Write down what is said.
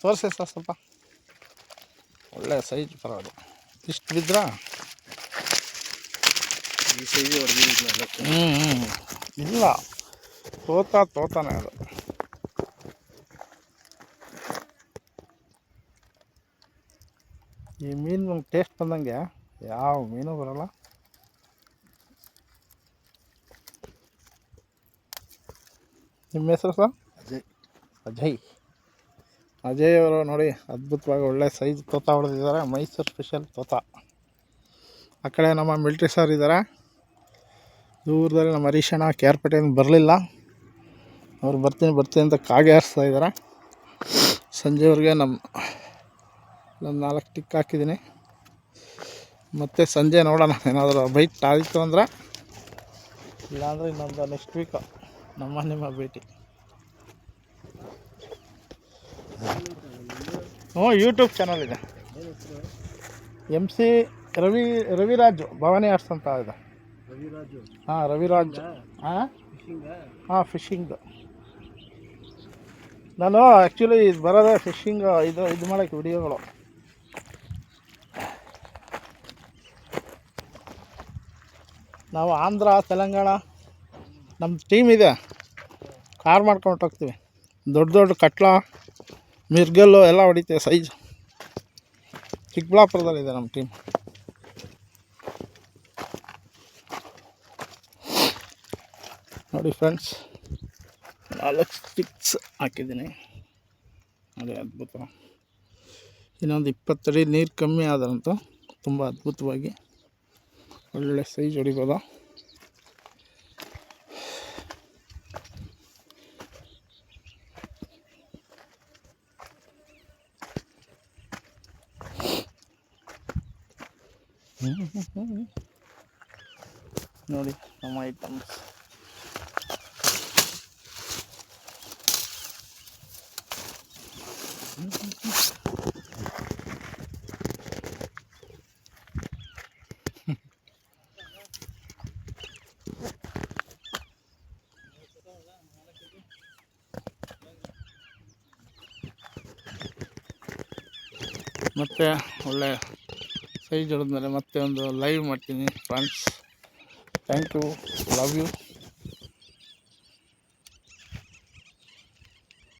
ತೋರಿಸಿ ಸರ್ ಸ್ವಲ್ಪ. ಒಳ್ಳೆ ಸೈಜ್ ಬರೋದು. ಇಷ್ಟು ಬಿದ್ರಾ ಈ ಸೈಜ್ ಹೊಡೆದಿಲ್ಲ. ಇಲ್ಲ, ತೋತಾನೆ ಅದು. ಈ ಮೀನು ನಮ್ಗೆ ಟೇಸ್ಟ್ ಬಂದಂಗೆ ಯಾವ ಮೀನು ಬರೋಲ್ಲ. ನಿಮ್ಮ ಹೆಸರು ಸರ್? ಅಜಯ್ ಅವರು ನೋಡಿ ಅದ್ಭುತವಾಗಿ ಒಳ್ಳೆ ಸೈಜ್ ತೋತ ಹೊಡೆದಿದ್ದಾರೆ. ಮೈಸೂರು ಸ್ಪೆಷಲ್ ತೋತ. ಆ ಕಡೆ ನಮ್ಮ ಮಿಲ್ಟ್ರಿ ಸರ್ ಇದ್ದಾರೆ. ದೂರದಲ್ಲಿ ನಮ್ಮ ಹರೀಶಣ್ಣ ಕೇರ್ಪೇಟೆಯಿಂದ ಬರಲಿಲ್ಲ. ಅವ್ರು ಬರ್ತೀನಿ ಅಂತ ಕಾಗೆ ಹಾರಿಸ್ತಾ ಇದ್ದಾರೆ. ಸಂಜೆವರೆಗೆ ನಮ್ಮ 4 ಟಿಕ್ ಹಾಕಿದ್ದೀನಿ. ಮತ್ತು ಸಂಜೆ ನೋಡೋಣ, ಏನಾದರೂ ಬೈಟ್ ಆಯಿತು ಅಂದರೆ, ಇಲ್ಲಾಂದರೆ ಇನ್ನೊಂದು ನೆಕ್ಸ್ಟ್ ವೀಕು ನಿಮ್ಮ ಭೇಟಿ. ಯೂಟ್ಯೂಬ್ ಚಾನಲ್ ಇದೆ. MC ರವಿರಾಜು ಭವಾನಿ ಆರ್ಟ್ಸ್ ಅಂತ ಇದೆ. ರವಿರಾಜ್. ಫಿಶಿಂಗ್. ನಾನು ಆ್ಯಕ್ಚುಲಿ ಇದು ಬರೋದೇ ಫಿಶಿಂಗ್ ಇದು ಮಾಡೋಕ್ಕೆ ವಿಡಿಯೋಗಳು. ನಾವು ಆಂಧ್ರ ತೆಲಂಗಾಣ ನಮ್ಮ ಟೀಮ್ ಇದೆ. ಕಾರ್ ಮಾಡ್ಕೊಂಡು ಹೋಗ್ತೀವಿ. ದೊಡ್ಡ ಕಟ್ಲ ಮಿರ್ಗಲ್ಲು ಎಲ್ಲ ಹೊಡಿತೀವಿ ಸೈಜ್. ಚಿಕ್ಕಬಳ್ಳಾಪುರದಲ್ಲಿದೆ ನಮ್ಮ ಟೀಮ್. ನೋಡಿ ಫ್ರೆಂಡ್ಸ್, 4 ಸ್ಟಿಕ್ಸ್ ಹಾಕಿದ್ದೀನಿ. ನೋಡಿ ಅದ್ಭುತ. ಇನ್ನೊಂದು 20 ಅಡಿ ನೀರು ಕಮ್ಮಿ ಆದಂತೂ ತುಂಬ ಅದ್ಭುತವಾಗಿ ಒಳ್ಳೆ ಸೈಜ್ ಹೊಡಿಬೋದು. ನೋಡಿ ನಮ್ಮ ಐಟಮ್ಸ್. ಮತ್ತು ಒಳ್ಳೆ ಸೈಜ್ ಹೊಡೆದ್ಮೇಲೆ ಮತ್ತೆ ಒಂದು ಲೈವ್ ಮಾಡ್ತೀನಿ friends. Thank you, love you.